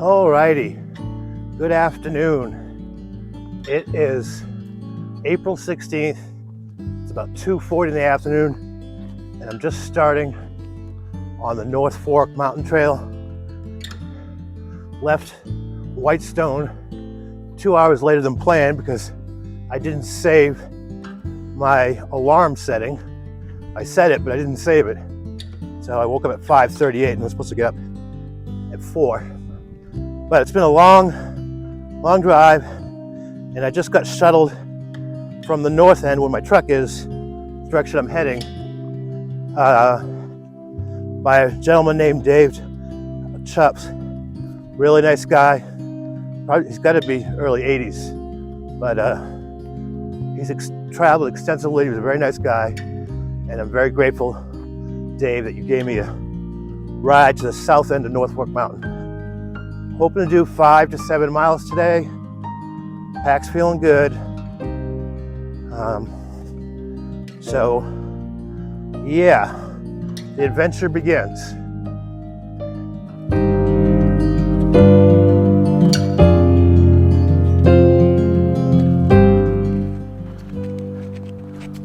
Alrighty, good afternoon. It is April 16th. It's about 2:40 in the afternoon, and I'm just starting on the North Fork Mountain Trail. Left Whitestone 2 hours later than planned because I didn't save my alarm setting. I set it, but I didn't save it. So I woke up at 5:38 and I was supposed to get up at 4. But it's been a long drive, and I just got shuttled from the north end where my truck is, the direction I'm heading, by a gentleman named Dave Chups. Really nice guy. Probably, he's got to be early 80s, but he's traveled extensively. He was a very nice guy, and I'm very grateful, Dave, that you gave me a ride to the south end of North Fork Mountain. Hoping to do 5 to 7 miles today. Pack's feeling good. So yeah, the adventure begins.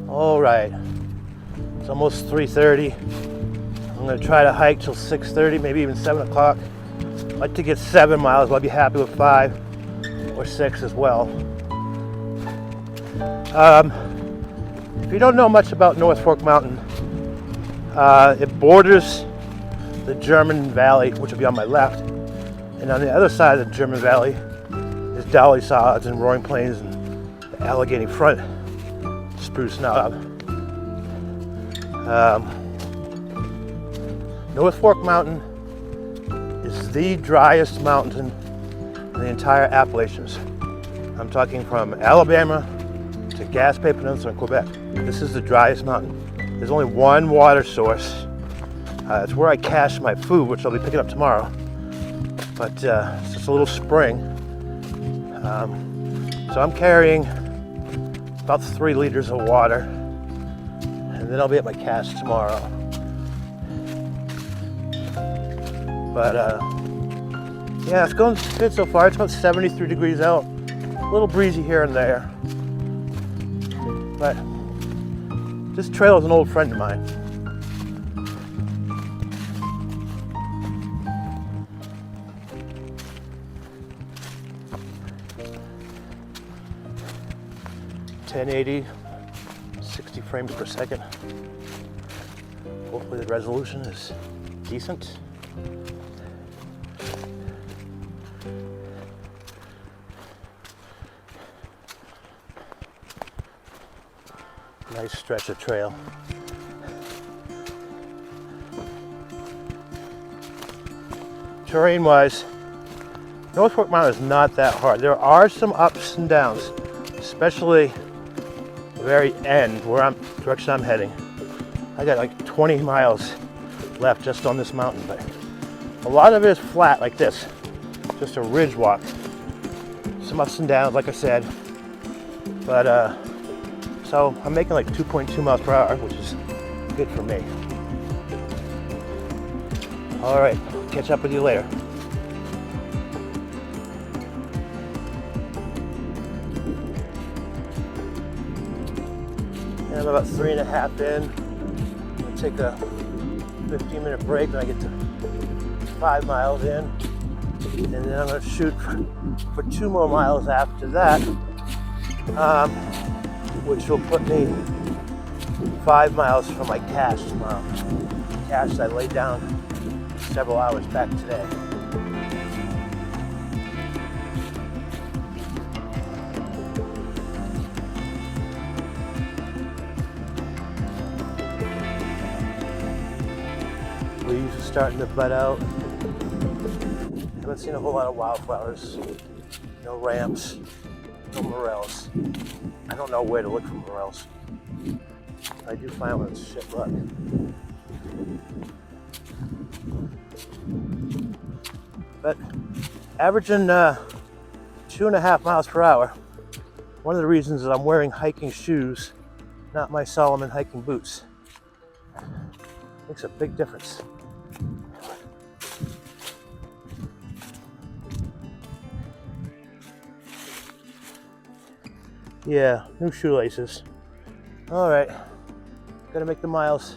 All right, it's almost 3:30. I'm gonna try to hike till 6:30, maybe even 7 o'clock. I'd like to get 7 miles, but I'd be happy with 5 or 6 as well. If you don't know much about North Fork Mountain, it borders the German Valley, which will be on my left, and on the other side of the German Valley is Dolly Sods and Roaring Plains and the Allegheny Front Spruce Knob. North Fork Mountain is the driest mountain in the entire Appalachians. I'm talking from Alabama to Gaspé Peninsula in Quebec. This is the driest mountain. There's only one water source. It's where I cache my food, which I'll be picking up tomorrow. But it's just a little spring. So I'm carrying about 3 liters of water, and then I'll be at my cache tomorrow. But yeah, it's going good so far. It's about 73 degrees out. A little breezy here and there. But this trail is an old friend of mine. (1080), 60 frames per second. Hopefully the resolution is decent. Nice stretch of trail. Terrain-wise, North Fork Mountain is not that hard. There are some ups and downs, especially the very end where direction I'm heading. I got like 20 miles left just on this mountain, but a lot of it is flat like this, just a ridge walk. Some ups and downs, like I said, but so I'm making like 2.2 miles per hour, which is good for me. All right, catch up with you later. And I'm about 3.5 in. I'm gonna take a 15-minute break when I get to 5 miles in. And then I'm gonna shoot for 2 more miles after that. Which will put me 5 miles from my cache tomorrow. Cache I laid down several hours back today. Leaves are starting to bud out. Haven't seen a whole lot of wildflowers. No ramps, no morels. I don't know where to look for morels. I do find one shit luck. But averaging 2.5 miles per hour. One of the reasons is I'm wearing hiking shoes, not my Salomon hiking boots. Makes a big difference. Yeah, new shoelaces. All right, gotta make the miles.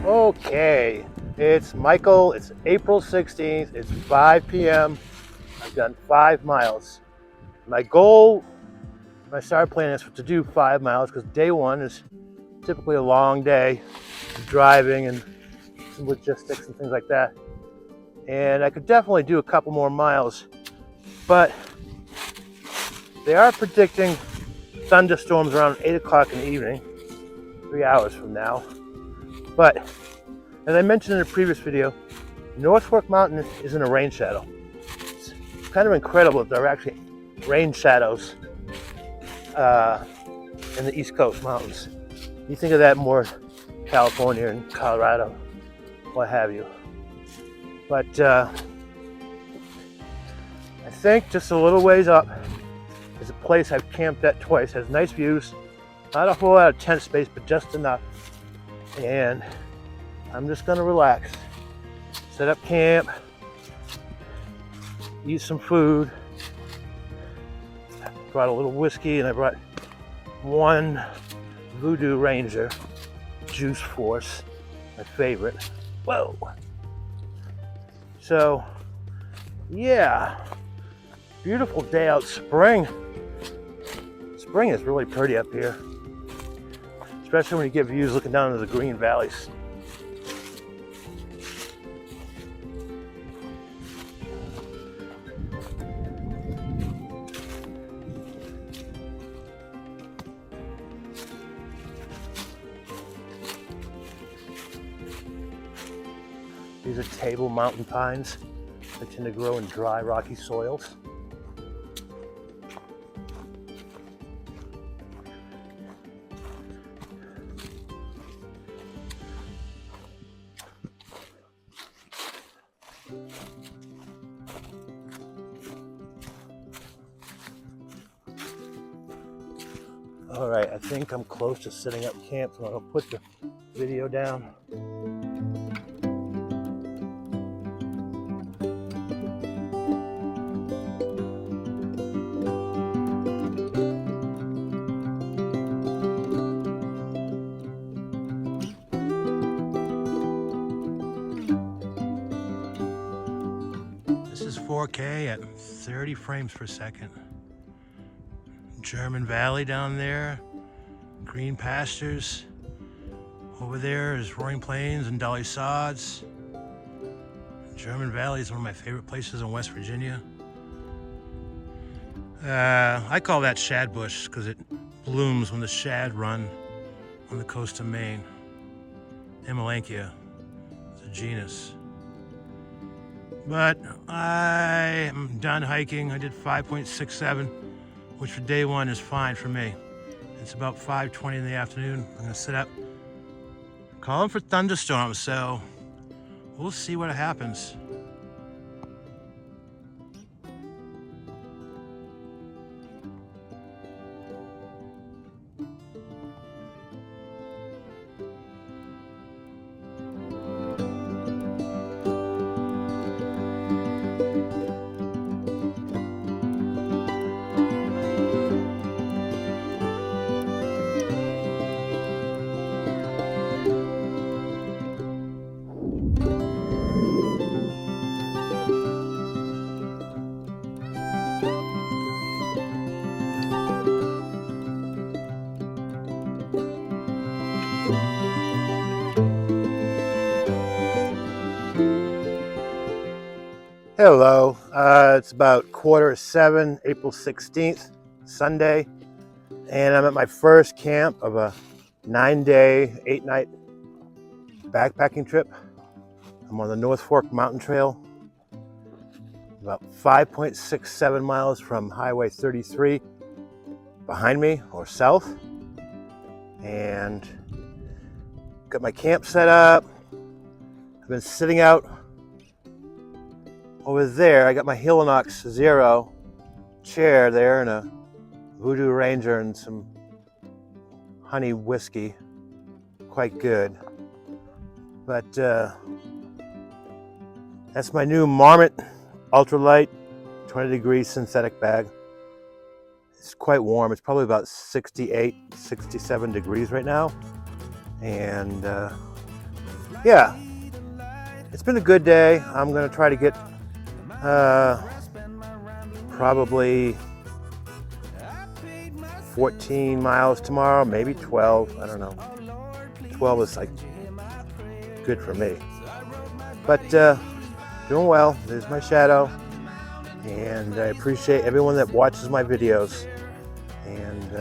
Okay, it's Michael, it's April 16th, it's 5 p.m. I've done 5 miles. My goal, when I started planning this, was to do 5 miles because day one is typically a long day, driving and some logistics and things like that. And I could definitely do a couple more miles, but they are predicting thunderstorms around 8 o'clock in the evening, 3 hours from now. But as I mentioned in a previous video, North Fork Mountain is in a rain shadow. It's kind of incredible that there are actually rain shadows in the East Coast mountains. You think of that more California and Colorado, what have you. But I think just a little ways up is a place I've camped at twice. Has nice views, not a whole lot of tent space, but just enough. And I'm just gonna relax, set up camp, eat some food. Brought a little whiskey and I brought one Voodoo Ranger Juice Force, my favorite. Whoa. So yeah, beautiful day out. Spring is really pretty up here, especially when you get views looking down into the green valleys. These are table mountain pines that tend to grow in dry, rocky soils. All right, I think I'm close to setting up camp, so I'll put the video down. This is 4K at 30 frames per second. German Valley down there, green pastures. Over there is Roaring Plains and Dolly Sods. German Valley is one of my favorite places in West Virginia. I call that shad bush because it blooms when the shad run on the coast of Maine. Amelanchier is a genus. But I am done hiking. I did 5.67, which for day one is fine for me. It's about 5:20 in the afternoon. I'm gonna sit up, calling for thunderstorms, so we'll see what happens. Hello, it's about 6:45, April 16th, Sunday, and I'm at my first camp of a 9-day, 8-night backpacking trip. I'm on the North Fork Mountain Trail, about 5.67 miles from Highway 33 behind me, or south, and got my camp set up. I've been sitting out over there. I got my Helinox Zero chair there and a Voodoo Ranger and some honey whiskey. Quite good. But that's my new Marmot Ultralight 20 degree synthetic bag. It's quite warm. It's probably about 68, 67 degrees right now. And yeah, it's been a good day. I'm gonna try to get probably 14 miles tomorrow, maybe 12, I don't know. 12 is like good for me. But doing well. There's my shadow. And I appreciate everyone that watches my videos. And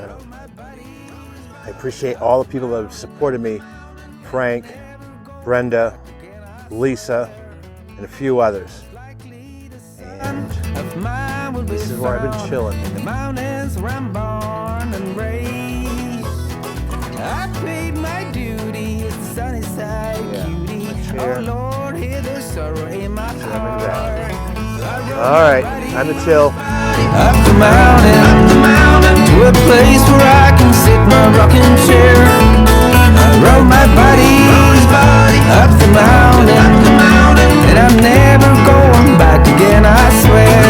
I appreciate all the people that have supported me. Frank, Brenda, Lisa, and a few others. And this is where I've been chilling. The mountains where I'm born and raised. I paid my duty, it's the sunny side, cutie. Oh Lord, hear the sorrow in my heart. Alright, time to chill. Up the mountain, to a place where I can sit my rocking chair. I rode my body up the mountain, and I'm never going back again, I swear.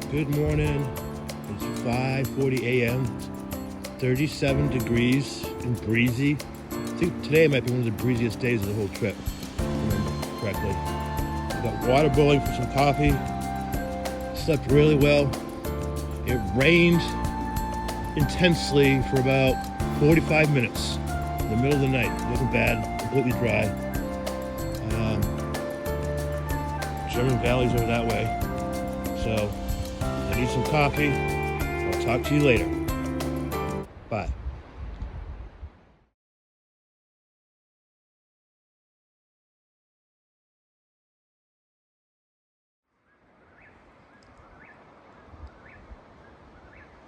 Good morning. It's 5:40 a.m. 37 degrees and breezy. I think today might be one of the breeziest days of the whole trip, if I remember correctly. I got water boiling for some coffee. Slept really well. It rained intensely for about 45 minutes in the middle of the night. It wasn't bad, completely dry. German Valley's over that way. So I need some coffee. I'll talk to you later. Bye.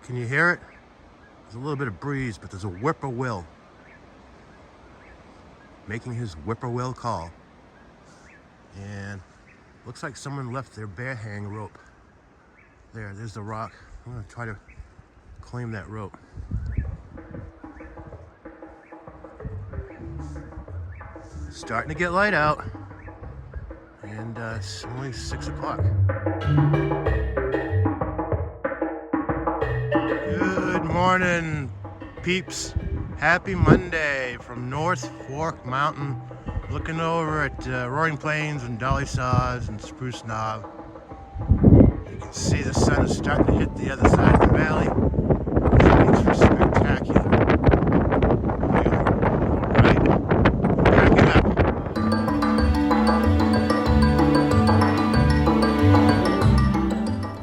Can you hear it? There's a little bit of breeze, but there's a whippoorwill making his whippoorwill call. And looks like someone left their bear hang rope. There's the rock. I'm gonna try to claim that rope. Starting to get light out, and it's only 6 o'clock. Good morning, peeps. Happy Monday from North Fork Mountain, looking over at Roaring Plains and Dolly Saws and Spruce Knob. You can see the sun is starting to hit the other side of the valley. It's spectacular. Alright, packing up.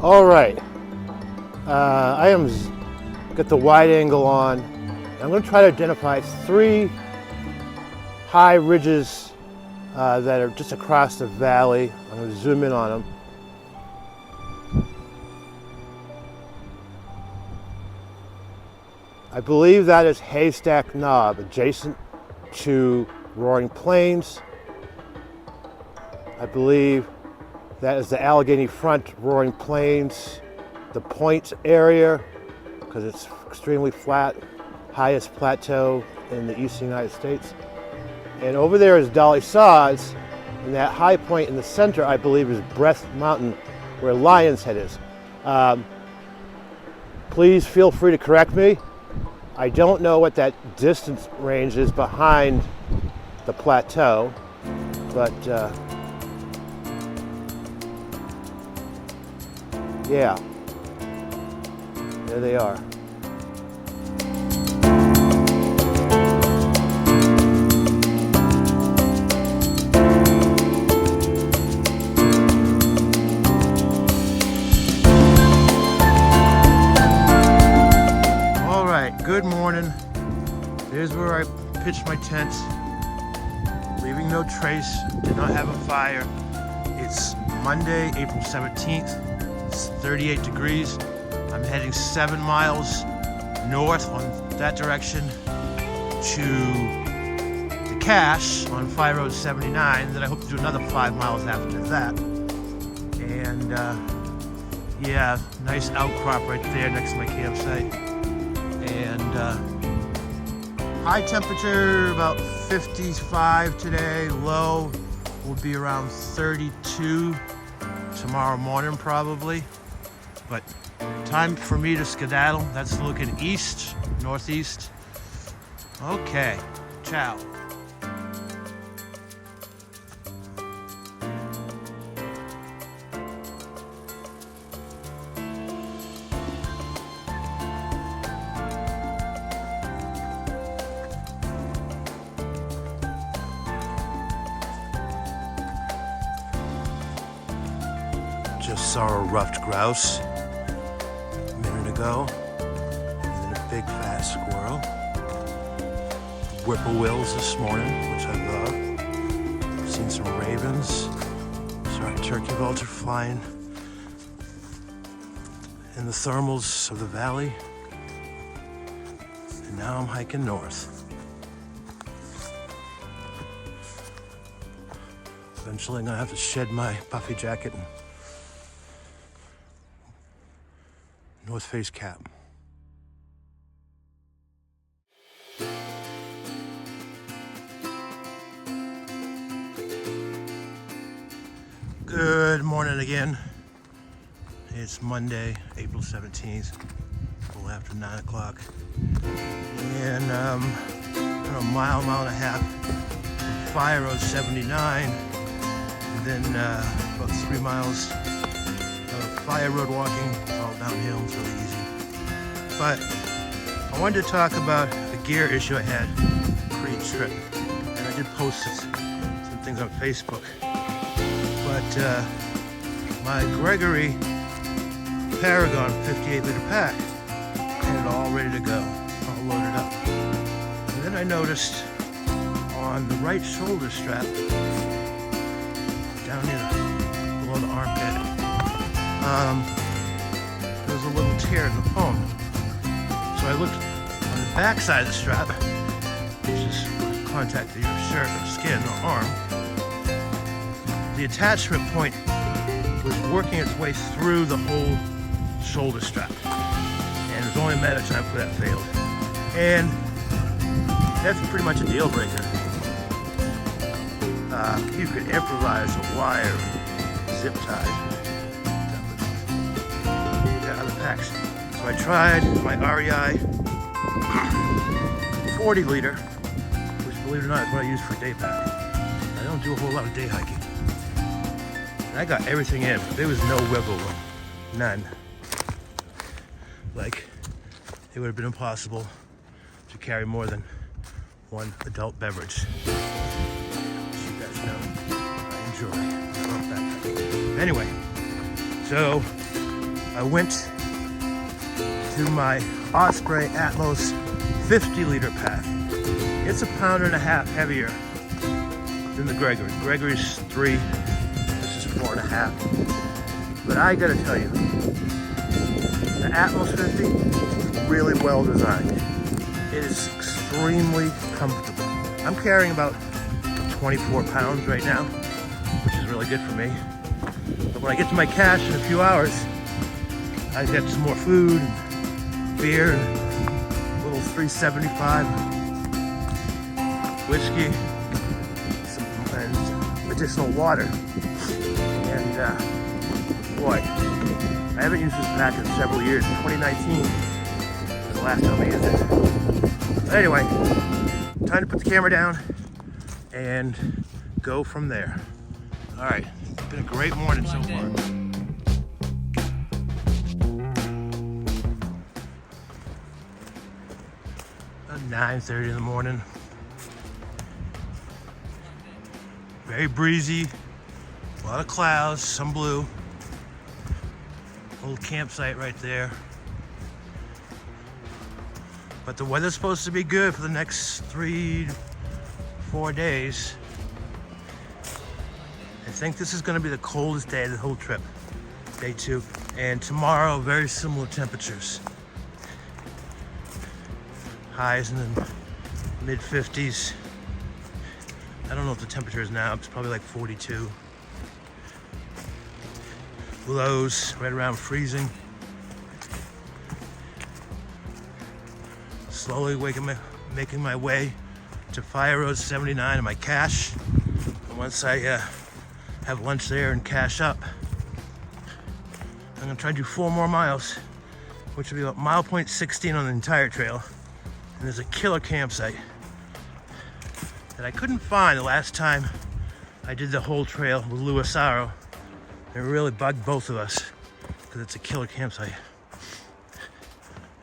Alright, I am got the wide angle on. I'm going to try to identify 3 high ridges that are just across the valley. I'm going to zoom in on them. I believe that is Haystack Knob, adjacent to Roaring Plains. I believe that is the Allegheny Front, Roaring Plains, the Point area, because it's extremely flat, highest plateau in the eastern United States. And over there is Dolly Saws, and that high point in the center, I believe, is Breath Mountain, where Lion's Head is. Please feel free to correct me. I don't know what that distance range is behind the plateau, but yeah, there they are. Good morning. Here's where I pitched my tent. leaving no trace, did not have a fire. It's Monday, April 17th. It's 38 degrees. I'm heading 7 miles north on that direction to the Cache on Fire Road 79. Then I hope to do another 5 miles after that. And yeah, nice outcrop right there next to my campsite. And high temperature about 55 today. Low will be around 32 tomorrow morning probably. But time for me to skedaddle. That's looking east, northeast. Okay, ciao. Just saw a ruffed grouse a minute ago, and then a big fat squirrel. Whippoorwills this morning, which I love. Seen some ravens. Saw a turkey vulture flying in the thermals of the valley. And now I'm hiking north. Eventually I'm gonna have to shed my puffy jacket and North Face cap. Good morning again. It's Monday, April 17th, a little after 9 o'clock. And a mile and a half from Fire Road 79. And then about 3 miles of Fire Road walking, all downhill. It's really easy. But I wanted to talk about a gear issue I had pre-trip. And I did post some things on Facebook. But my Gregory Paragon 58 liter pack had it all ready to go, all loaded up. And then I noticed on the right shoulder strap, down here below the armpit, there was a little tear in the foam. So I looked on the back side of the strap, which is contact to your shirt or skin or arm. The attachment point was working its way through the whole shoulder strap. And it was only a matter of time before that failed. And that's pretty much a deal breaker. You could improvise a wire, zip ties, other packs. So I tried my REI 40 liter, which believe it or not is what I use for a day pack. I don't do a whole lot of day hiking. I got everything in. There was no wiggle room. None. Like, it would have been impossible to carry more than one adult beverage. As you guys know, I enjoy. Anyway, so I went to my Osprey Atmos 50 liter pack. It's a 1.5 pounds heavier than the Gregory. Gregory's 3. 4.5. But I gotta tell you, the Atmos 50 is really well designed. It is extremely comfortable. I'm carrying about 24 pounds right now, which is really good for me. But when I get to my cache in a few hours, I get some more food and beer and a little 375 whiskey, and additional water. And boy, I haven't used this pack in several years. 2019 was the last time I used it. But anyway, time to put the camera down and go from there. All right, it's been a great morning so far. About 9:30 in the morning. Very breezy. A lot of clouds, some blue. Old campsite right there. But the weather's supposed to be good for the next 3 to 4 days. think this is going to be the coldest day of the whole trip, day 2. And tomorrow, very similar temperatures. Highs in the mid 50s. I don't know what the temperature is now. It's probably like 42. Lows right around freezing. Slowly making my way to Fire Road 79 and my cache. And once I have lunch there and cache up, I'm gonna try to do 4 more miles, which will be about mile point 16 on the entire trail. And there's a killer campsite that I couldn't find the last time I did the whole trail with Lou Asaro. It really bugged both of us because it's a killer campsite.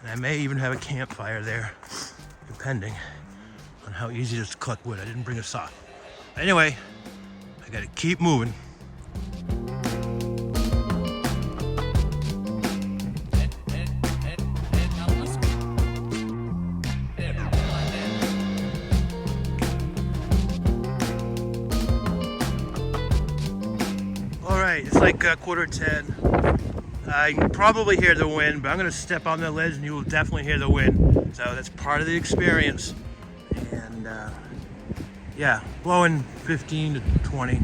And I may even have a campfire there, depending on how easy it is to collect wood. I didn't bring a saw. Anyway, I gotta keep moving. All right, it's like 9:45. I can probably hear the wind, but I'm gonna step on the ledge and you will definitely hear the wind. So that's part of the experience. And yeah, blowing 15 to 20.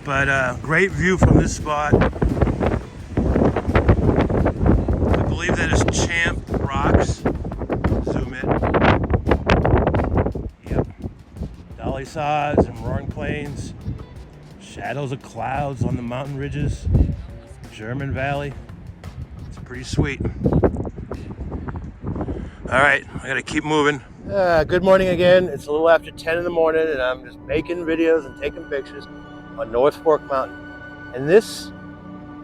But great view from this spot. I believe that is Champ Rocks. Zoom in. Yep. Dolly Saws and Roaring Plains. Shadows of clouds on the mountain ridges. German Valley. It's pretty sweet. All right, I gotta keep moving. Good morning again. It's a little after 10 in the morning and I'm just making videos and taking pictures on North Fork Mountain. And this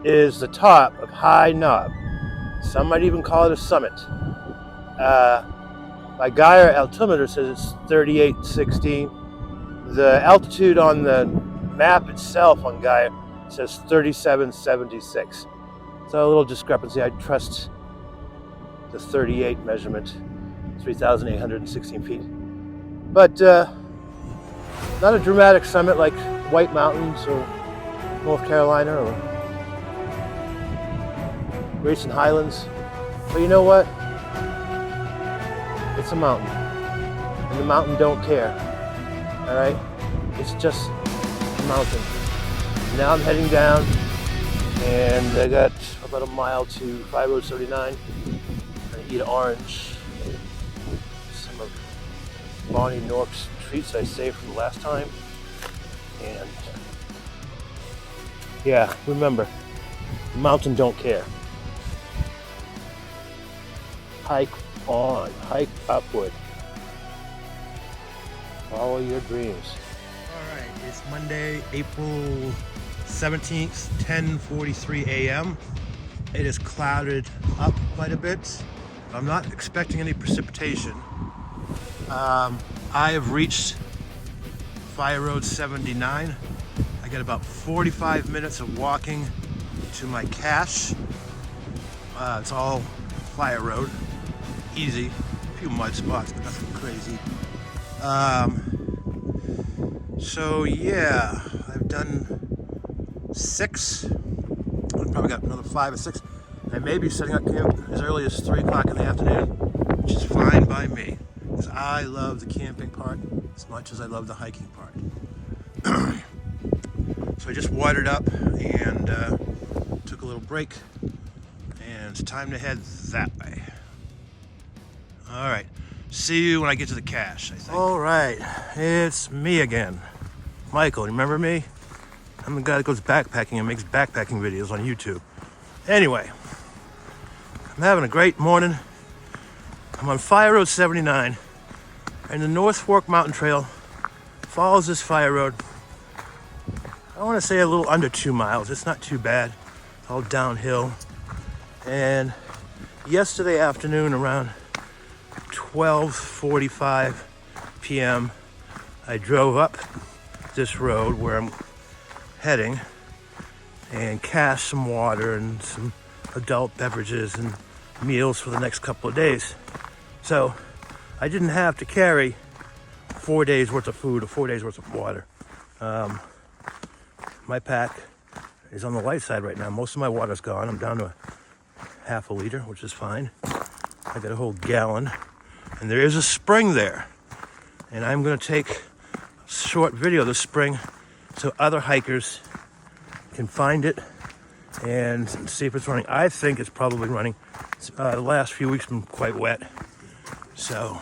is the top of High Knob. Some might even call it a summit. My Gaia altimeter says it's 3816. The altitude on the map itself on Gaia says 3776. So a little discrepancy. I trust the 38 measurement, 3,816 feet. But not a dramatic summit like White Mountains or North Carolina or Grayson Highlands. But you know what? It's a mountain. And the mountain don't care. All right? It's just a mountain. Now I'm heading down, and I got about a mile to Fire Road 79. I'm gonna eat an orange. Some of Bonnie Nork's treats I saved from last time. And yeah, remember, the mountain don't care. Hike on, hike upward. Follow your dreams. All right, it's Monday, April 17th, 10:43 a.m. It is clouded up quite a bit. I'm not expecting any precipitation. I have reached Fire Road 79. I get about 45 minutes of walking to my cache. It's all Fire Road, easy. A few mud spots, but nothing crazy. So yeah, I've done 6. I've probably got another 5 or 6. I may be setting up camp as early as 3 o'clock in the afternoon, which is fine by me, because I love the camping part as much as I love the hiking part. So I just watered up and took a little break, and it's time to head that way. All right, see you when I get to the cache, I think. All right, it's me again. Michael, remember me? I'm the guy that goes backpacking and makes backpacking videos on YouTube. Anyway, I'm having a great morning. I'm on Fire Road 79, and the North Fork Mountain Trail follows this Fire Road. I want to say a little under 2 miles. It's not too bad. It's all downhill. And yesterday afternoon around 12:45 p.m. I drove up this road where I'm heading and cached some water and some adult beverages and meals for the next couple of days. So I didn't have to carry 4 days worth of food or 4 days worth of water. my pack is on the light side right now. Most of my water's gone. I'm down to half a liter, which is fine. I got a whole gallon. And there is a spring there. And I'm going to take a short video of the spring so other hikers can find it and see if it's running. I think it's probably running. The last few weeks have been quite wet. So,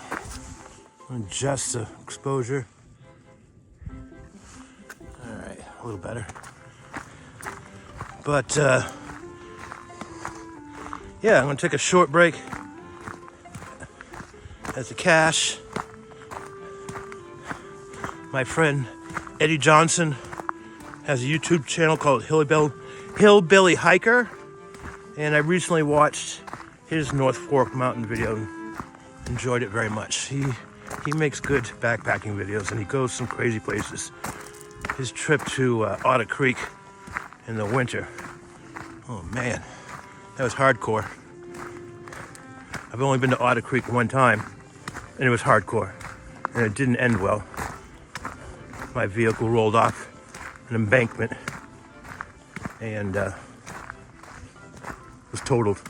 adjust the exposure. All right, a little better. But, yeah, I'm going to take a short break. As a cache, my friend Eddie Johnson has a YouTube channel called Hillbilly Hiker, and I recently watched his North Fork Mountain video and enjoyed it very much. He makes good backpacking videos, and he goes some crazy places. His trip to Otter Creek in the winter, oh man, that was hardcore. I've only been to Otter Creek one time, and it was hardcore, and it didn't end well. My vehicle rolled off an embankment and was totaled.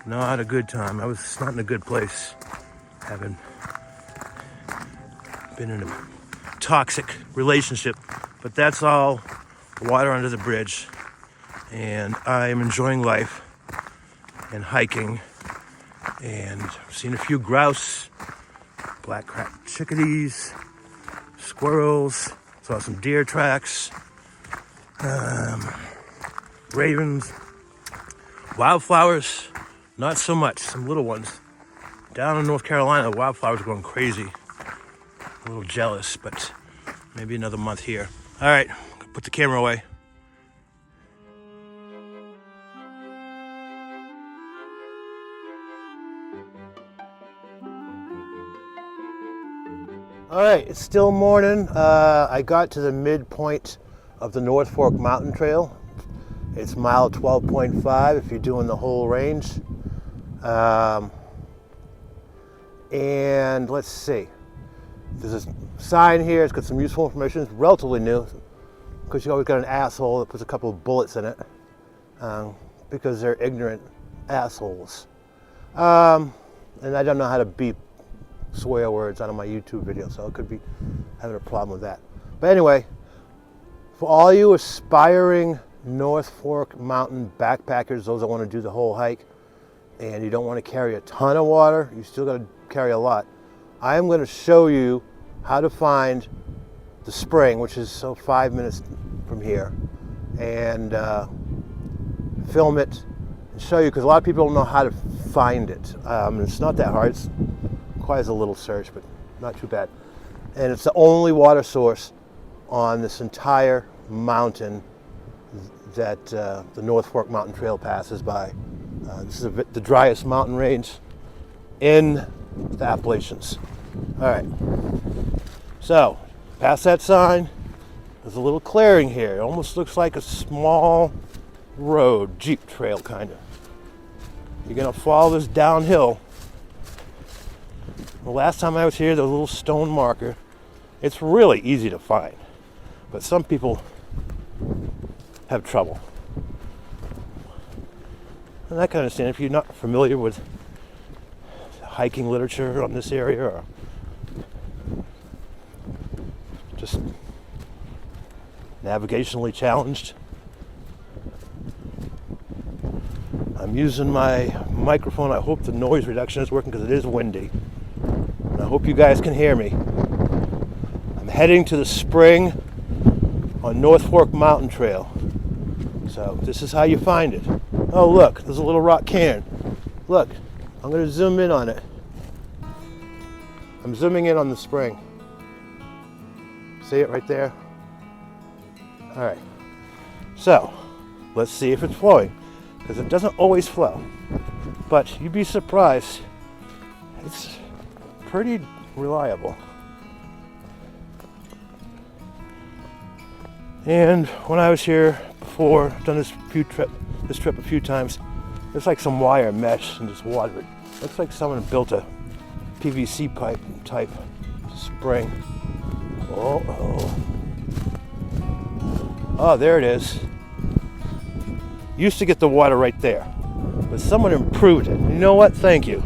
Not a good time. I was not in a good place, having been in a toxic relationship, but that's all water under the bridge, and I am enjoying life and hiking and seen a few grouse, black-capped chickadees, squirrels, saw some deer tracks, ravens, wildflowers, not so much, some little ones. Down in North Carolina, the wildflowers are going crazy. A little jealous, but maybe another month here. All right, put the camera away. All right, it's still morning. I got to the midpoint of the North Fork Mountain Trail. It's mile 12.5 if you're doing the whole range. And let's see. There's a sign here. It's got some useful information. It's relatively new because you always got an asshole that puts a couple of bullets in it because they're ignorant assholes. And I don't know how to beep swear words out of my YouTube video, so I could be having a problem with that. But anyway, for all you aspiring North Fork Mountain backpackers, those that want to do the whole hike, and you don't want to carry a ton of water, you still got to carry a lot. I am going to show you how to find the spring, which is 5 minutes from here, and film it and show you, because a lot of people don't know how to find it. It's not that hard. It requires a little search, but not too bad. And it's the only water source on this entire mountain that the North Fork Mountain Trail passes by. This is the driest mountain range in the Appalachians. All right, so past that sign, there's a little clearing here. It almost looks like a small road, Jeep trail kind of. You're gonna follow this downhill. The last time I was here, there was a little stone marker. It's really easy to find, but some people have trouble. And I can understand if you're not familiar with hiking literature on this area, or just navigationally challenged. I'm using my microphone. I hope the noise reduction is working because it is windy. And I hope you guys can hear me. I'm heading to the spring on North Fork Mountain Trail. So this is how you find it. Oh look, there's a little rock cairn. Look, I'm going to zoom in on it. I'm zooming in on the spring. See it right there? All right. So let's see if it's flowing, because it doesn't always flow. But you'd be surprised. It's pretty reliable. And when I was here before, I've done this trip a few times, there's like some wire mesh and just water it. Looks like someone built a PVC pipe type spring. Oh. Oh, there it is. Used to get the water right there, but someone improved it. You know what? Thank you.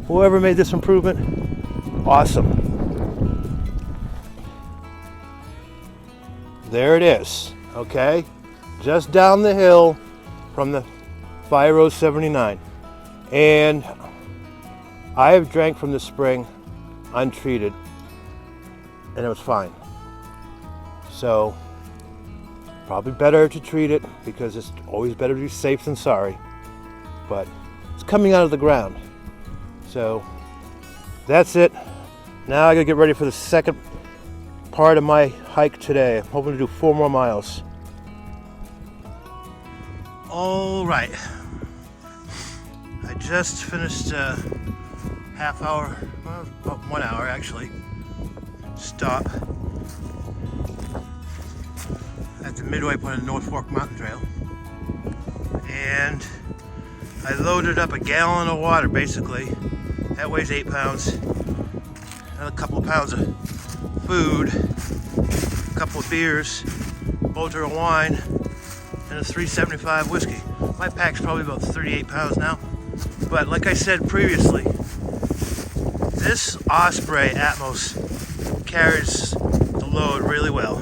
Whoever made this improvement, awesome. There it is, okay? Just down the hill from the Fire Road 79. And I have drank from the spring untreated, and it was fine. So, probably better to treat it because it's always better to be safe than sorry. But it's coming out of the ground. So, that's it. Now I gotta get ready for the second part of my hike today. I'm hoping to do 4 more miles. All right. I just finished a half hour, well, about 1 hour actually, stop at the midway point of the North Fork Mountain Trail. And I loaded up a gallon of water basically. That weighs 8 pounds. And a couple of pounds of food, a couple of beers, a bolter of wine, and a 375 whiskey. My pack's probably about 38 pounds now. But like I said previously, this Osprey Atmos carries the load really well.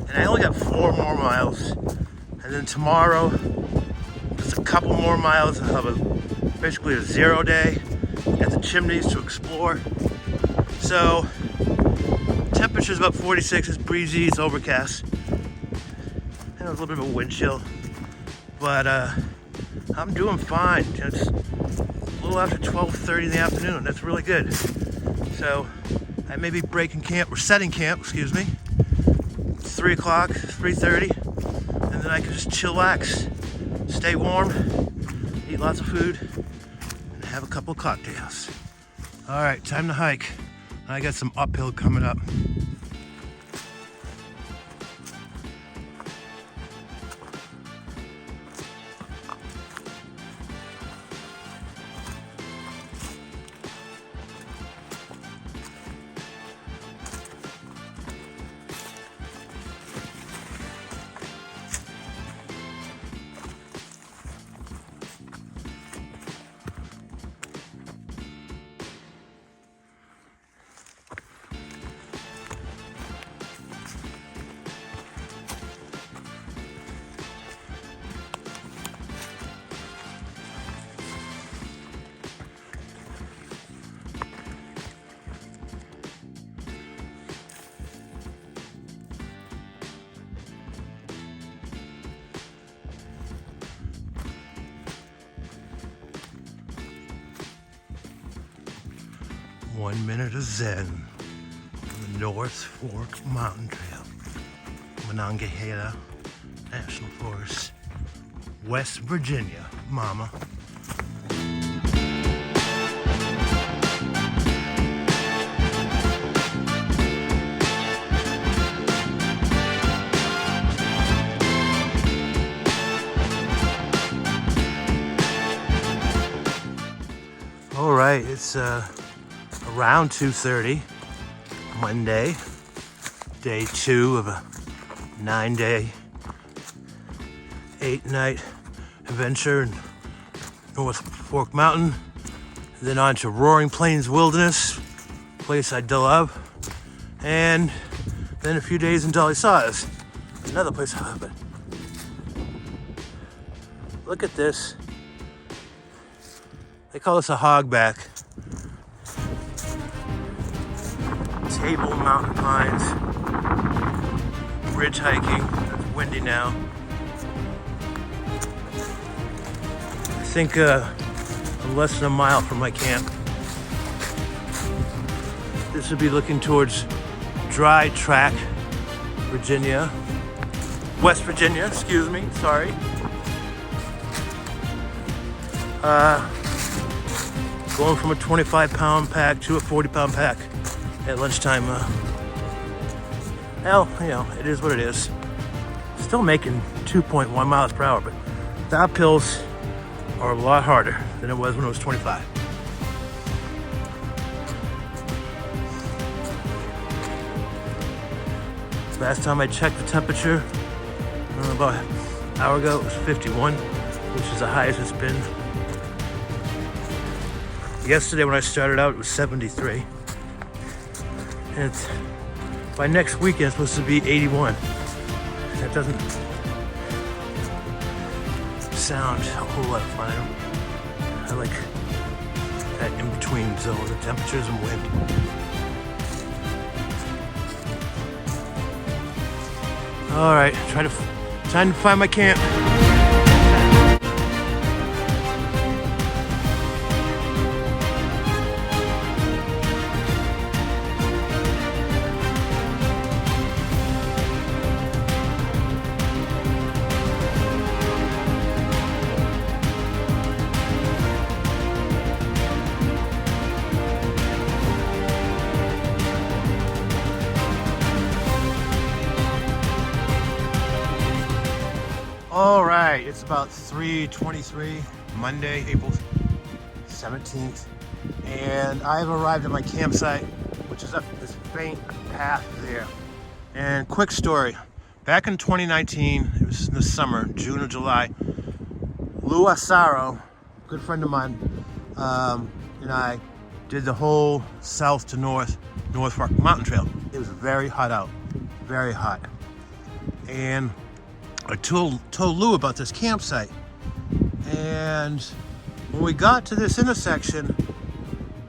And I only got 4 more miles. And then tomorrow, just a couple more miles and I'll have basically a 0 day. Got the chimneys to explore. So, temperature's about 46, it's breezy, it's overcast. And a little bit of a wind chill. But I'm doing fine. It's a little after 12:30 in the afternoon. That's really good. So I may be breaking camp, or setting camp, excuse me, 3 o'clock, 3:30, and then I can just chillax, stay warm, eat lots of food, and have a couple of cocktails. All right, time to hike. I got some uphill coming up. One minute of zen on the North Fork Mountain Trail, Monongahela National Forest, West Virginia, mama. All right, it's around 2:30, Monday, day 2 of a 9-day, 8-night adventure in North Fork Mountain, then on to Roaring Plains Wilderness, place I love, and then a few days in Dolly Saws, another place I love. But look at this. They call this a hogback. Table Mountain Pines, ridge hiking. It's windy now. I think I'm less than a mile from my camp. This would be looking towards Dry Track, Virginia. West Virginia, excuse me, sorry. Going from a 25-pound pack to a 40-pound pack at lunchtime. Hell, you know, it is what it is. Still making 2.1 miles per hour, but the uphills are a lot harder than it was when it was 25. Last time I checked the temperature, About an hour ago it was 51, which is the highest it's been. Yesterday when I started out it was 73. And it's, by next weekend it's supposed to be 81. That doesn't sound a whole lot of fun. I like that in-between zone of temperatures and wind. All right, time to find my camp. All right, it's about 3:23, Monday, April 17th, and I've arrived at my campsite, which is up this faint path there. And quick story, back in 2019, it was in the summer, June or July, Lou Asaro, good friend of mine, and I did the whole south to North Fork Mountain Trail. It was very hot out, very hot. And I told Lou about this campsite, and when we got to this intersection,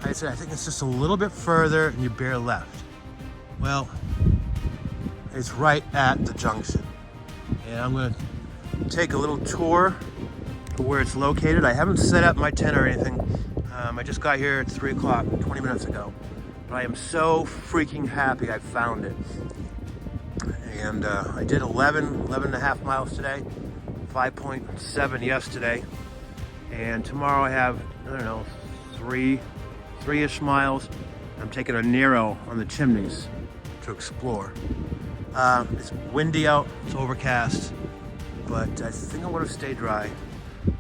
I said, I think it's just a little bit further and you bear left. Well, it's right at the junction, and I'm gonna take a little tour to where it's located. I haven't set up my tent or anything. I just got here at 3 o'clock, 20 minutes ago, but I am so freaking happy I found it. And I did 11 and a half miles today, 5.7 yesterday, and tomorrow I have, I don't know, three-ish miles. I'm taking a Nero on the Chimneys to explore. It's windy out, it's overcast, but I think I would have stayed dry.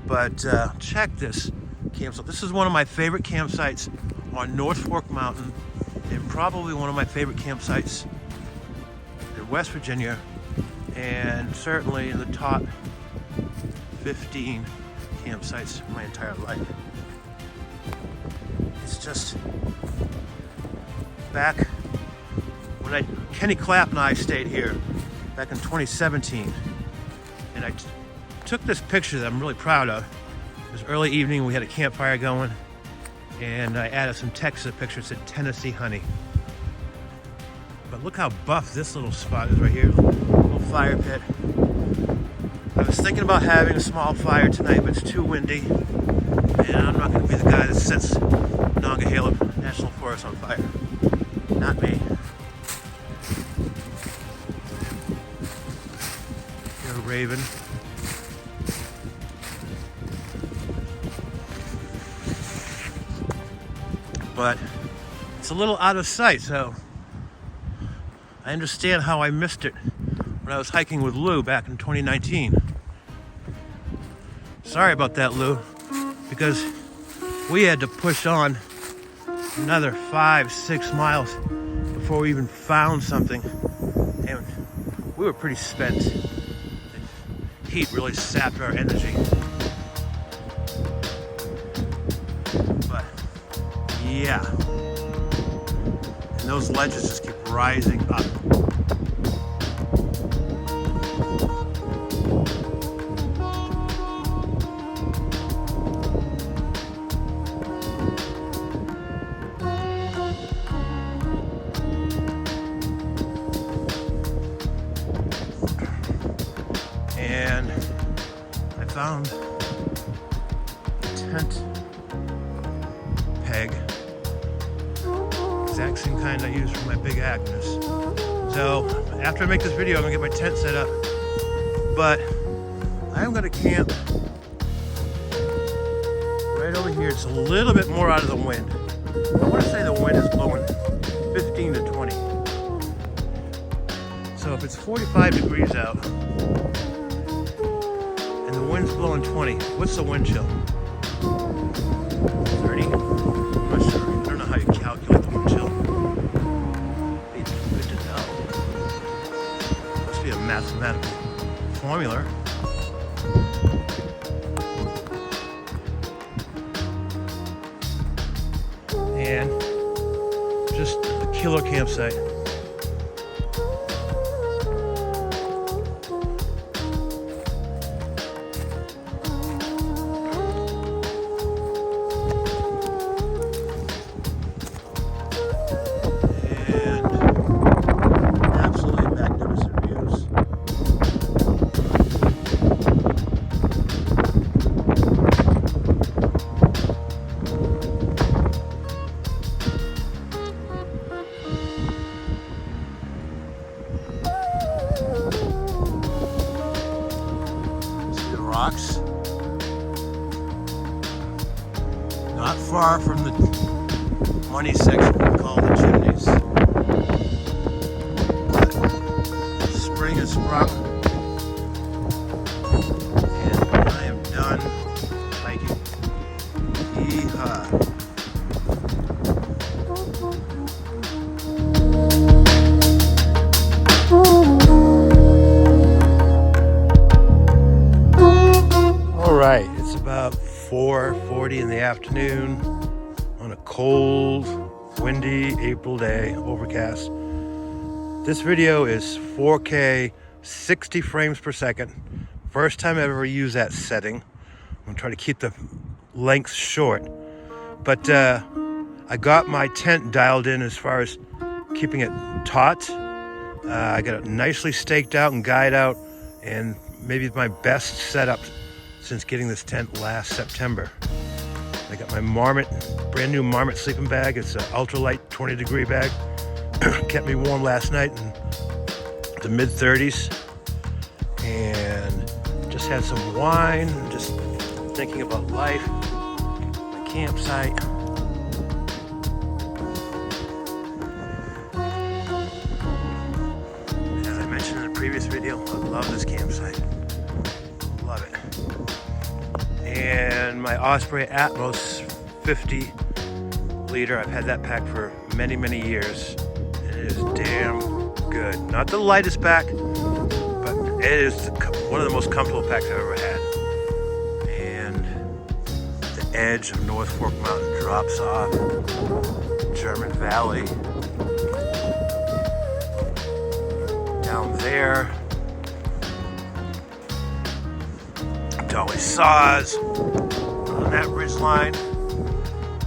But check this campsite. This is one of my favorite campsites on North Fork Mountain, and probably one of my favorite campsites in West Virginia, and certainly in the top 15 campsites in my entire life. It's just back when Kenny Clapp and I stayed here back in 2017, and I took this picture that I'm really proud of. It was early evening, we had a campfire going, and I added some text to the picture. It said Tennessee honey. But look how buff this little spot is right here. Little fire pit. I was thinking about having a small fire tonight, but it's too windy, and I'm not going to be the guy that sets Monongahela National Forest on fire. Not me. You're a raven. But it's a little out of sight, so I understand how I missed it when I was hiking with Lou back in 2019. Sorry about that, Lou, because we had to push on another 5-6 miles before we even found something, and we were pretty spent. The heat really sapped our energy. But yeah, and those ledges just keep rising up. And I found a tent peg, exact same kind I use for my big Agnes. So after I make this video, I'm gonna get my tent set up, but I am gonna camp right over here. It's a little bit more out of the wind. I want to say the wind is blowing 15 to 20. So if it's 45 degrees out and the wind's blowing 20, what's the wind chill? 30? I'm not sure. I don't know how you calculate the wind chill. It's good to know. Must be a mathematical formula. And just a killer campsite. Rocks. Not far from the money section we call the chimneys. Spring has sprung and I am done hiking. Yeehaw. Right, it's about 4:40 in the afternoon on a cold, windy April day, overcast. This video is 4K, 60 frames per second. First time I've ever used that setting. I'm gonna try to keep the length short. But I got my tent dialed in as far as keeping it taut. I got it nicely staked out and guyed out, and maybe my best setup since getting this tent last September. I got my Marmot, brand new Marmot sleeping bag. It's an ultralight 20-degree bag. Kept me warm last night in the mid-30s. And just had some wine, just thinking about life, my campsite. As I mentioned in the previous video, I love this campsite. Love it. And my Osprey Atmos 50 liter, I've had that pack for many, many years. And it is damn good. Not the lightest pack, but it is one of the most comfortable packs I've ever had. And the edge of North Fork Mountain drops off German Valley. Down there, Dolly Saws on that ridge line.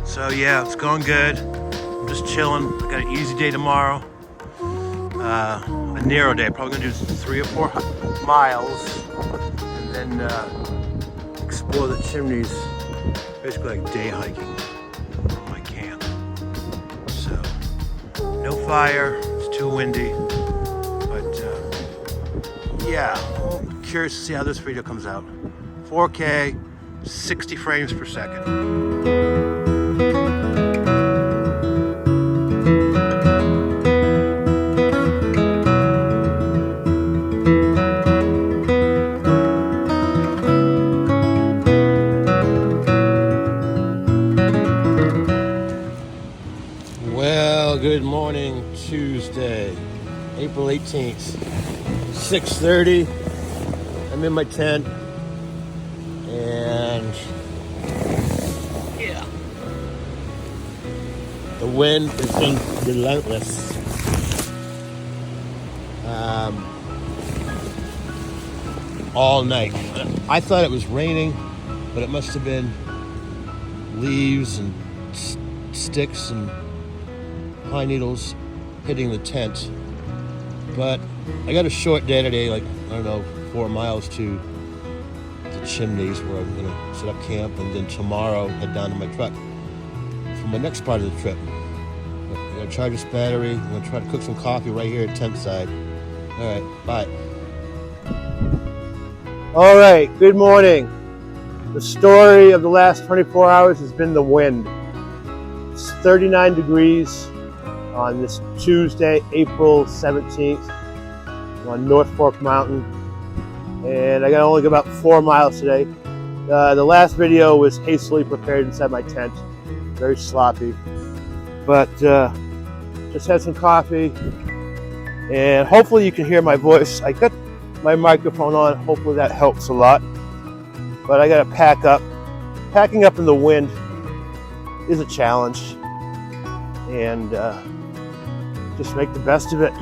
So yeah, it's going good. I'm just chilling. I got an easy day tomorrow. A narrow day. Probably gonna do 3 or 4 miles and then explore the chimneys. Basically like day hiking from my camp. So no fire. It's too windy. But yeah, I'm curious to see how this video comes out. 4K, 60 frames per second. Well, good morning, Tuesday, April 18th, 6:30. I'm in my tent. And yeah, the wind has been relentless. All night. I thought it was raining, but it must have been leaves and sticks and pine needles hitting the tent. But I got a short day today, like, I don't know, 4 miles to the chimneys where I'm gonna set up camp, and then tomorrow head down to my truck for my next part of the trip. I'm gonna charge this battery. I'm gonna try to cook some coffee right here at tent side. All right, bye. All right, good morning. The story of the last 24 hours has been the wind. It's 39 degrees on this Tuesday, April 17th, on North Fork Mountain. And I got only about 4 miles today. The last video was hastily prepared inside my tent. Very sloppy. But just had some coffee. And hopefully you can hear my voice. I got my microphone on. Hopefully that helps a lot. But I gotta pack up. Packing up in the wind is a challenge, and just make the best of it.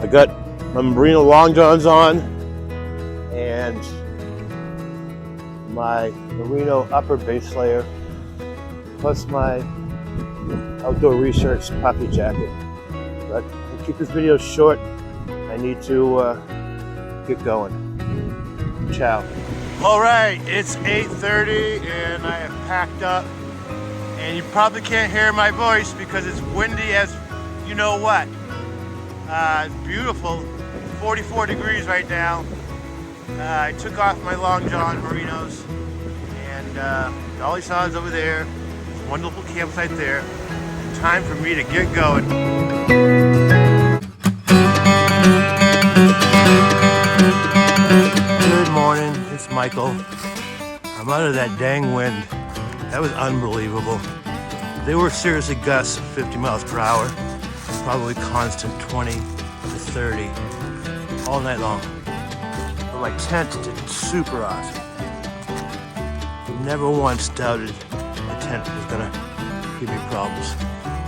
I got my Merino long johns on and my Merino upper base layer, plus my Outdoor Research puffy jacket. But to keep this video short, I need to get going. Ciao. All right, it's 8:30 and I have packed up, and you probably can't hear my voice because it's windy as you know what. It's beautiful, 44 degrees right now. I took off my long john Merinos, and Dolly Saws over there. There's a wonderful campsite there. Time for me to get going. Good morning, it's Michael. I'm out of that dang wind. That was unbelievable. They were seriously gusts of 50 miles per hour, probably constant 20 to 30 all night long. But my tent did super awesome. Never once doubted the tent was gonna give me problems.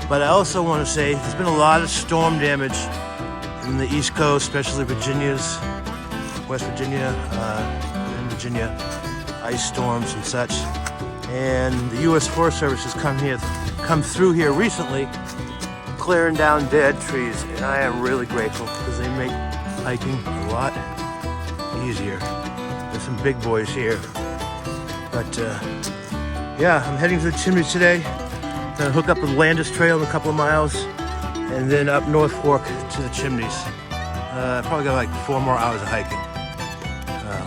But I also want to say there's been a lot of storm damage in the East Coast, especially Virginia's, West Virginia, and Virginia, ice storms and such. And the U.S. Forest Service has come through here recently, clearing down dead trees, and I am really grateful because they make hiking a lot easier. There's some big boys here, but yeah, I'm heading to the Chimneys today. Gonna hook up with Landis Trail in a couple of miles, and then up North Fork to the Chimneys. Probably got like 4 more hours of hiking,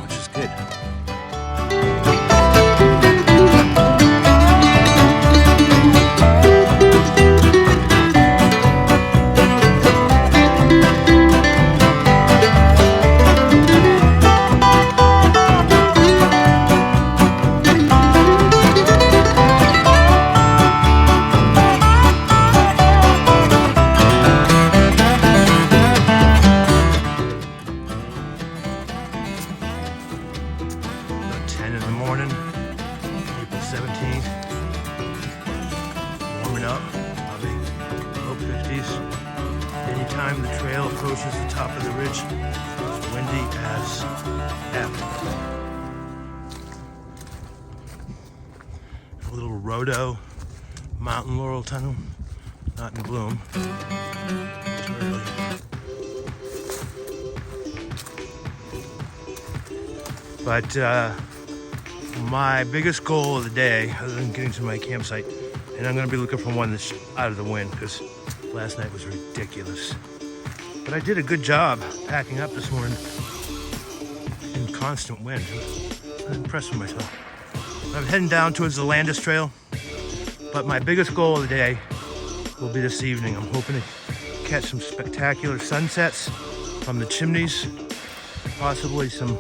which is good. Anytime the trail approaches the top of the ridge, it's windy as F. A little Rhodo mountain laurel tunnel, not in bloom. It's early. But my biggest goal of the day, other than getting to my campsite, and I'm going to be looking for one that's out of the wind because last night was ridiculous. But I did a good job packing up this morning in constant wind. I'm impressed with myself. I'm heading down towards the Landis Trail, but my biggest goal of the day will be this evening. I'm hoping to catch some spectacular sunsets from the Chimneys, possibly some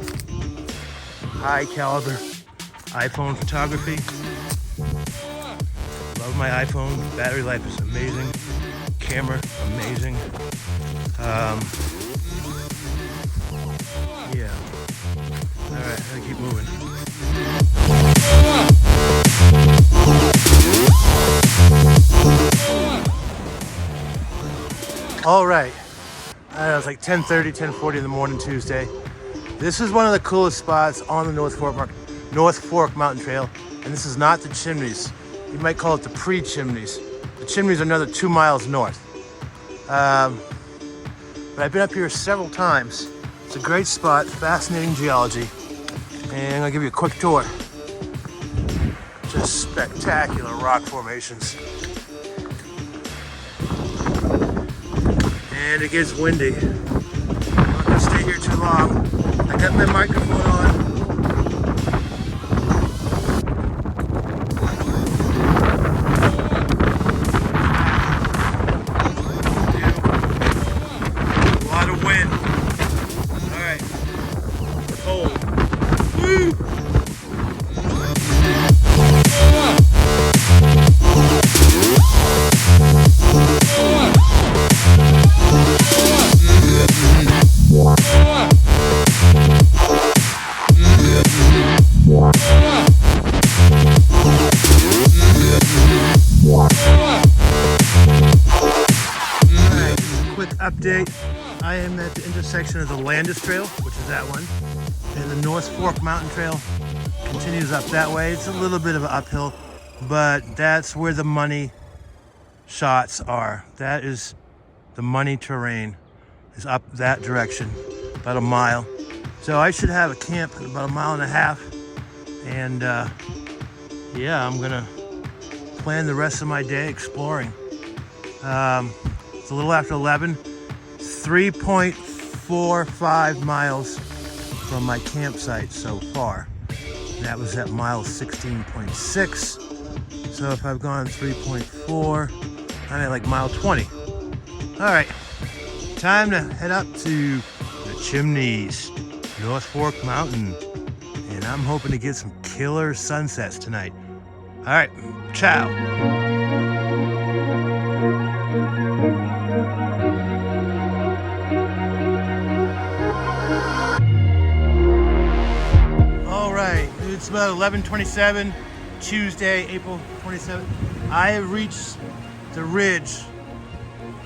high caliber iPhone photography. Love my iPhone, battery life is amazing, camera amazing. Yeah. All right, I gotta keep moving. All right. I don't know, it's like 10:30, 10:40 in the morning Tuesday. This is one of the coolest spots on the North Fork Mountain Trail, and this is not the Chimneys. You might call it the pre-Chimneys. The Chimneys are another 2 miles north. But I've been up here several times. It's a great spot, fascinating geology, and I'm gonna give you a quick tour. Just spectacular rock formations. And it gets windy. I'm not gonna stay here too long. I got my microphone on. Yeah. update. I am at the intersection of the Landis Trail, which is that one, and the North Fork Mountain Trail continues up that way. It's a little bit of an uphill, but that's where the money shots are. That is the money terrain, is up that direction, about a mile. So I should have a camp in about a mile and a half, and yeah, I'm gonna plan the rest of my day exploring. It's a little after 11, 3.45 miles from my campsite so far. That was at mile 16.6. So if I've gone 3.4, I'm at like mile 20. All right, time to head up to the Chimneys, North Fork Mountain. And I'm hoping to get some killer sunsets tonight. All right, ciao. It's about 11:27, Tuesday, April 27th. I have reached the ridge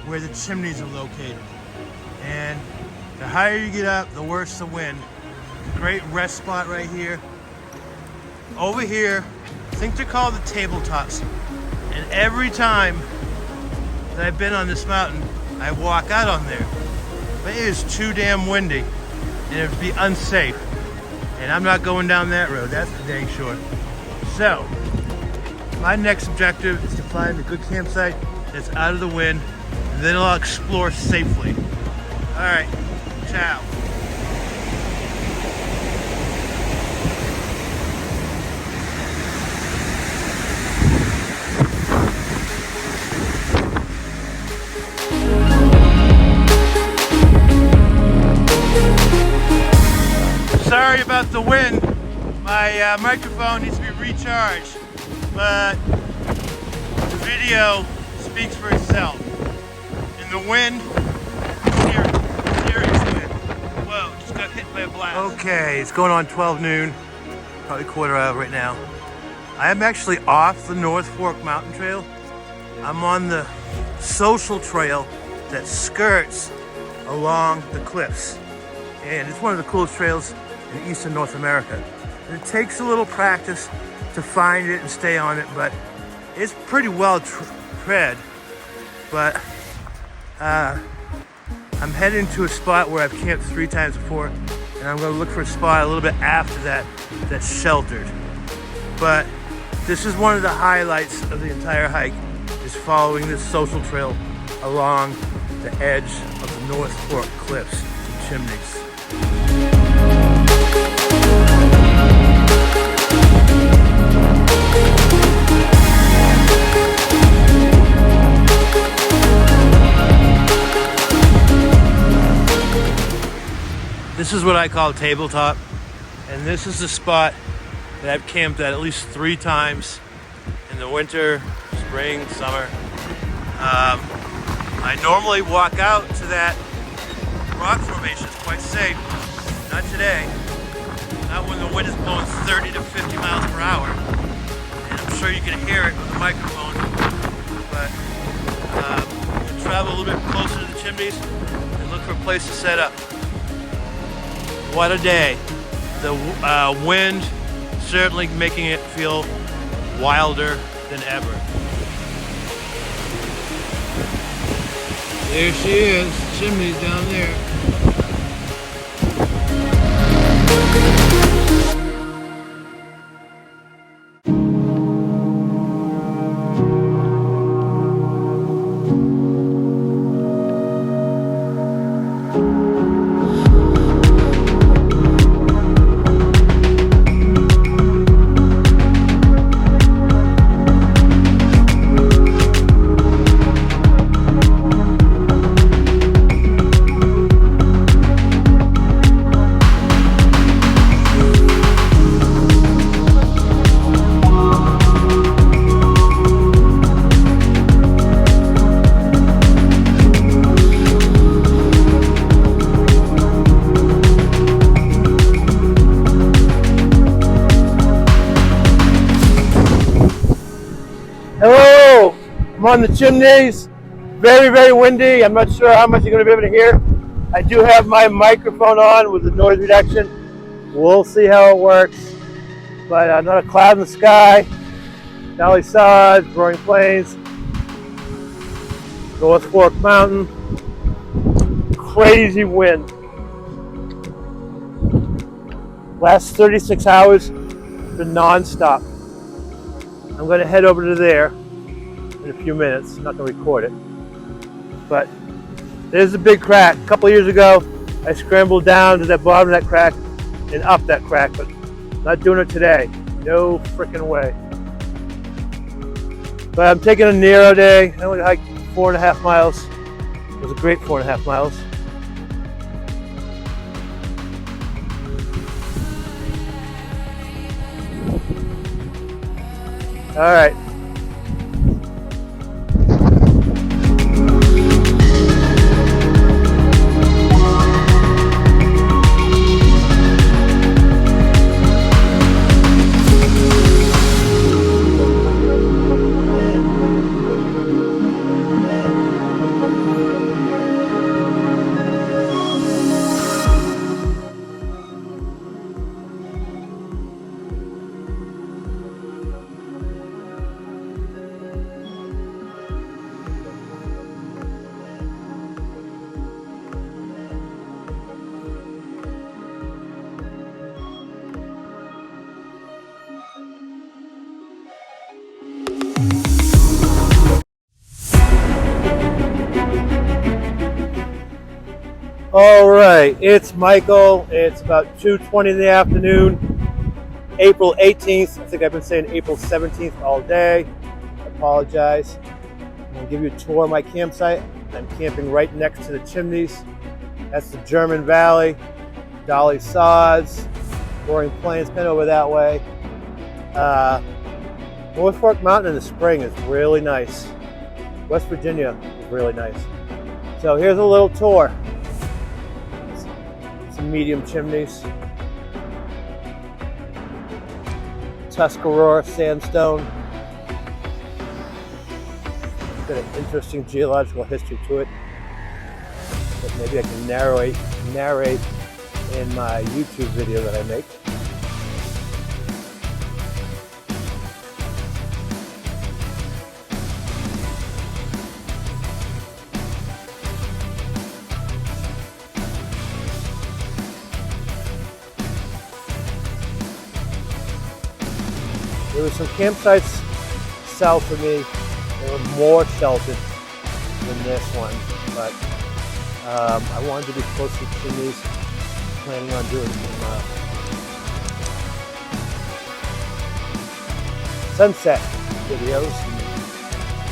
where the Chimneys are located. And the higher you get up, the worse the wind. Great rest spot right here. Over here, I think they're called the tabletops. And every time that I've been on this mountain, I walk out on there. But it is too damn windy and it would be unsafe. And I'm not going down that road, that's for dang sure. So, my next objective is to find a good campsite that's out of the wind, and then I'll explore safely. All right, ciao. Sorry about the wind. My microphone needs to be recharged, but the video speaks for itself. And the wind, serious wind. Whoa, just got hit by a blast. Okay, it's going on 12 noon, probably quarter of right now. I am actually off the North Fork Mountain Trail. I'm on the social trail that skirts along the cliffs. And it's one of the coolest trails in eastern North America. And it takes a little practice to find it and stay on it, but it's pretty well tread. But I'm heading to a spot where I've camped 3 times before, and I'm gonna look for a spot a little bit after that that's sheltered. But this is one of the highlights of the entire hike, is following this social trail along the edge of the North Fork Cliffs and Chimneys. This is what I call tabletop, and this is the spot that I've camped at least 3 times in the winter, spring, summer. I normally walk out to that rock formation. It's quite safe. Not today. Not when the wind is blowing 30 to 50 miles per hour. And I'm sure you can hear it with the microphone. But we'll travel a little bit closer to the Chimneys and look for a place to set up. What a day. The wind certainly making it feel wilder than ever. There she is, Chimneys down there. Hello, I'm on the Chimneys. Very, very windy. I'm not sure how much you're going to be able to hear. I do have my microphone on with the noise reduction. We'll see how it works. But not a cloud in the sky. Valley Sods, Roaring Plains, North Fork Mountain. Crazy wind. Last 36 hours, been non-stop. I'm going to head over to there in a few minutes. I'm not going to record it. But there's a big crack. A couple years ago, I scrambled down to the bottom of that crack and up that crack, but not doing it today. No freaking way. But I'm taking a Nero day. I only hiked 4.5 miles. It was a great 4.5 miles. All right. All right, it's Michael. It's about 2:20 in the afternoon, April 18th. I think I've been saying April 17th all day. I apologize. I'm going to give you a tour of my campsite. I'm camping right next to the chimneys. That's the German Valley, Valley Sods, Roaring Plains, kind of over that way. North Fork Mountain in the spring is really nice. West Virginia is really nice. So here's a little tour. Some medium chimneys. Tuscarora sandstone. Got an interesting geological history to it that maybe I can narrate in my YouTube video that I make. There were some campsites south of me. They were more sheltered than this one, but I wanted to be close to the chimneys. Planning on doing some sunset videos and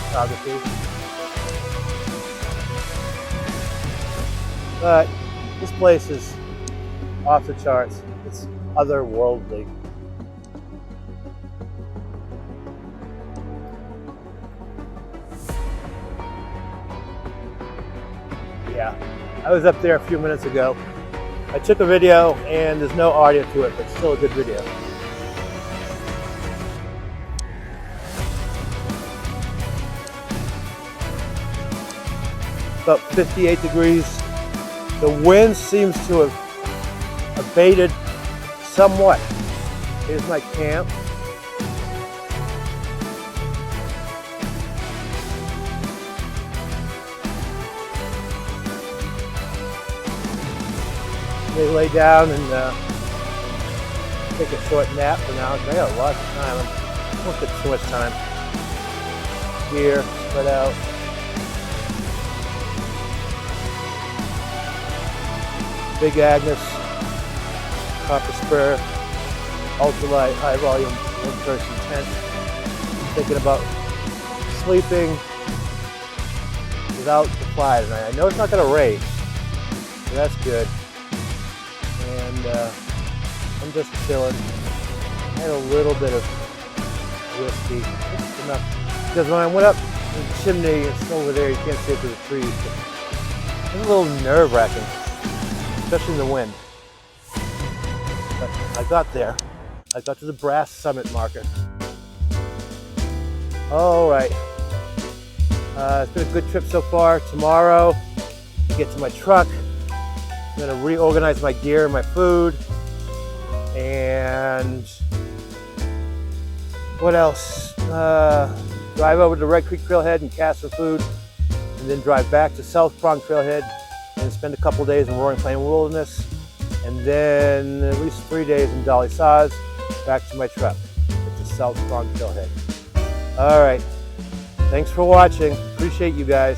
photography. But this place is off the charts. It's otherworldly. Yeah, I was up there a few minutes ago. I took a video and there's no audio to it, but it's still a good video. About 58 degrees. The wind seems to have abated somewhat. Here's my camp. They lay down and take a short nap for now. I got a lot of time. I won't get too much time. Here, spread out. Big Agnes, Copper Spur, ultralight, high volume, one-person tent. I'm thinking about sleeping without the fly tonight. I know it's not going to rain, so that's good. And I'm just chilling. I had a little bit of whiskey, just enough. Because when I went up the chimney, it's over there, you can't see it through the trees. But it's a little nerve-wracking, especially in the wind. But I got there. I got to the brass summit marker. All right. It's been a good trip so far. Tomorrow, get to my truck. I'm gonna reorganize my gear and my food. And what else? Drive over to Red Creek Trailhead and cast some food, and then drive back to South Prong Trailhead and spend a couple days in Roaring Plain Wilderness, and then at least 3 days in Dolly Saz, back to my truck at the South Prong Trailhead. All right, thanks for watching. Appreciate you guys.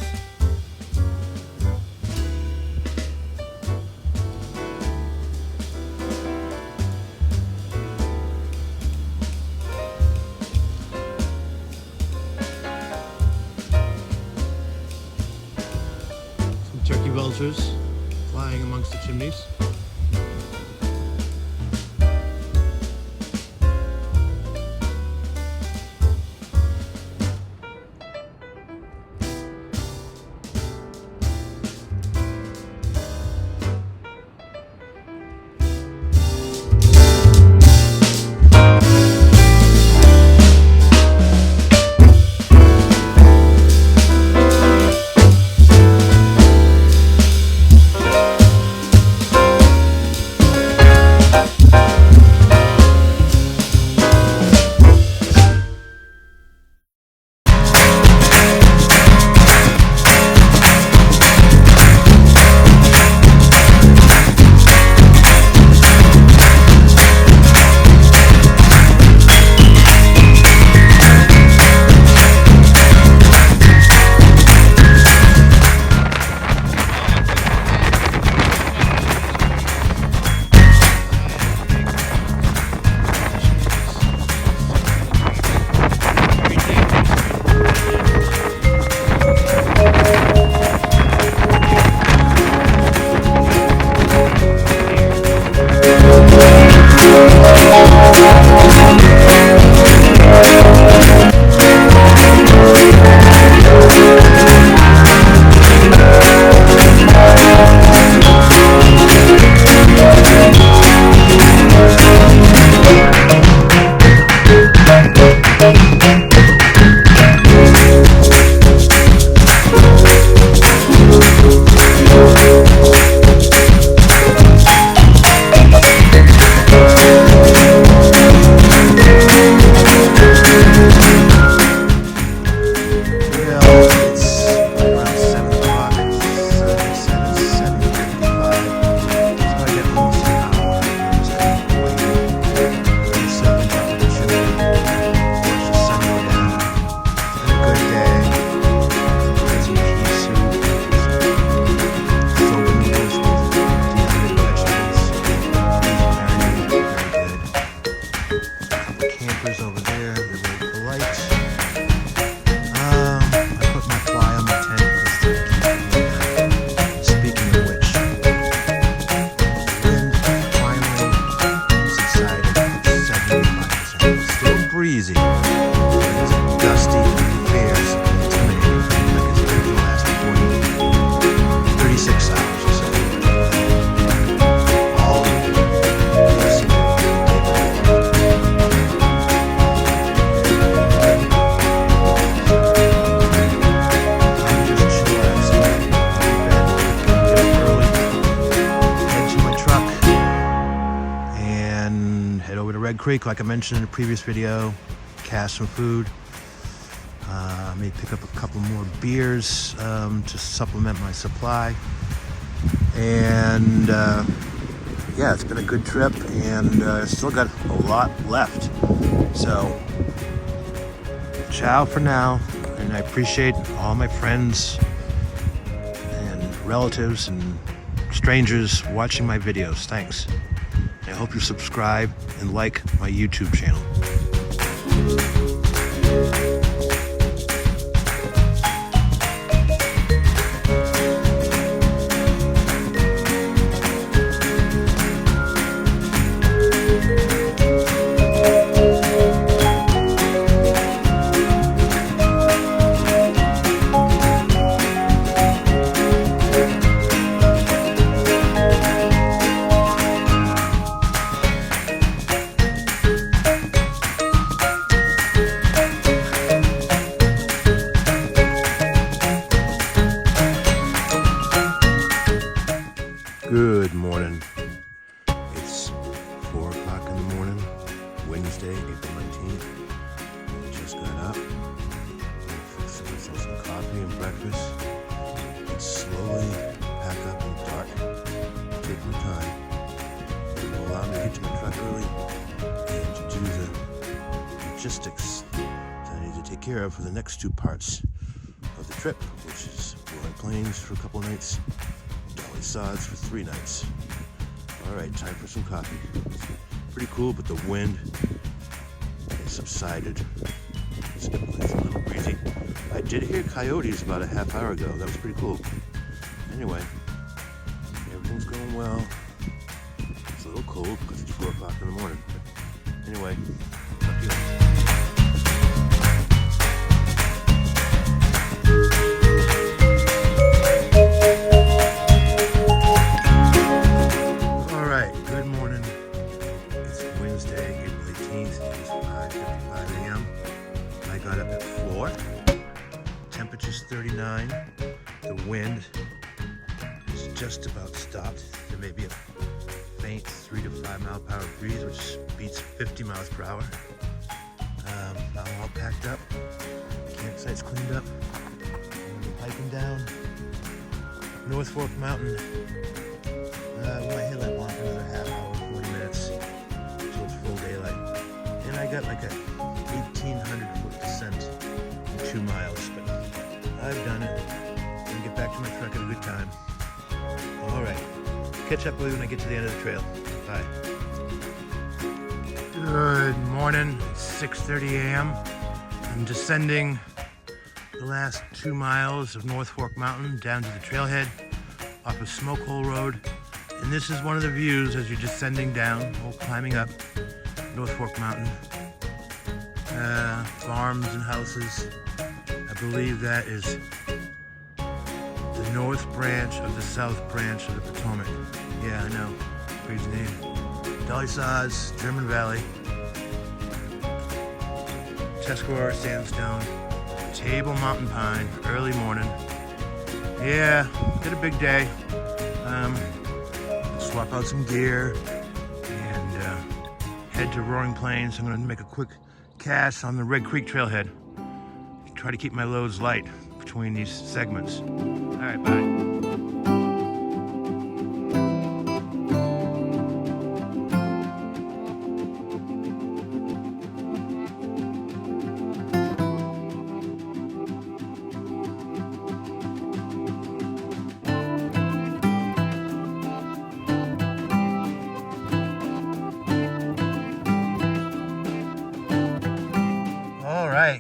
Turkey vultures flying amongst the chimneys. breezy. It's dusty, fares, intimidating, like it's been for the last 36 hours or so. All I'm just chillaxing in bed, get up early, head to my truck, and head over to Red Creek, like I mentioned in a previous video, cast some food. May pick up a couple more beers to supplement my supply. And yeah, it's been a good trip, and still got a lot left. So, ciao for now, and I appreciate all my friends and relatives and strangers watching my videos. Thanks. I hope you subscribe and like my YouTube channel. breakfast, and slowly pack up in the dark. Take my time. It will allow me to get to my truck early and to do the logistics that I need to take care of for the next two parts of the trip, which is Roaring Plains for a couple nights, Dolly Sods for 3 nights. All right, time for some coffee. It's pretty cool, but the wind has subsided. It's a little breezy. I did hear coyotes about a half hour ago. That was pretty cool. Anyway, everything's going well. It's a little cold because it's 4 o'clock in the morning. Anyway, talk to you later. Got up at 4. Temperature's 39. The wind is just about stopped. There may be a faint 3 to 5 mile per hour breeze, which beats 50 miles per hour. I'm all packed up. Campsite's cleaned up. I'm hiking down North Fork Mountain with my headlamp on for another half hour, 40 minutes until it's full daylight. And I got like a 1,800 foot descent in 2 miles, but I've done it. I'm gonna get back to my truck at a good time. All right, catch up with you when I get to the end of the trail. Bye. Good morning, it's 6:30 a.m. I'm descending the last 2 miles of North Fork Mountain down to the trailhead off of Smoke Hole Road. And this is one of the views as you're descending down or climbing up North Fork Mountain. Farms and houses. I believe that is the north branch of the south branch of the Potomac. Yeah, I know. Crazy name. Dolly Sods, German Valley, Tuscarora Sandstone, Table Mountain Pine, early morning. Yeah, had a big day. Swap out some gear and head to Roaring Plains. I'm gonna make a quick cast on the Red Creek trailhead. Try to keep my loads light between these segments. All right, bye.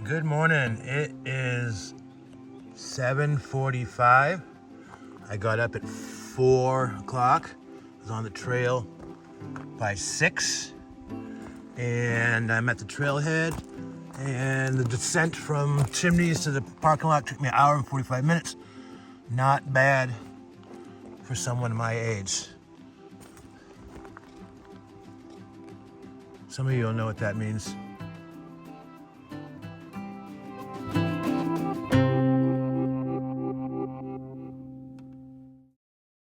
Good morning. It is 7:45. I got up at 4 o'clock. I was on the trail by 6. And I'm at the trailhead. And the descent from Chimneys to the parking lot took me an hour and 45 minutes. Not bad for someone my age. Some of you will know what that means.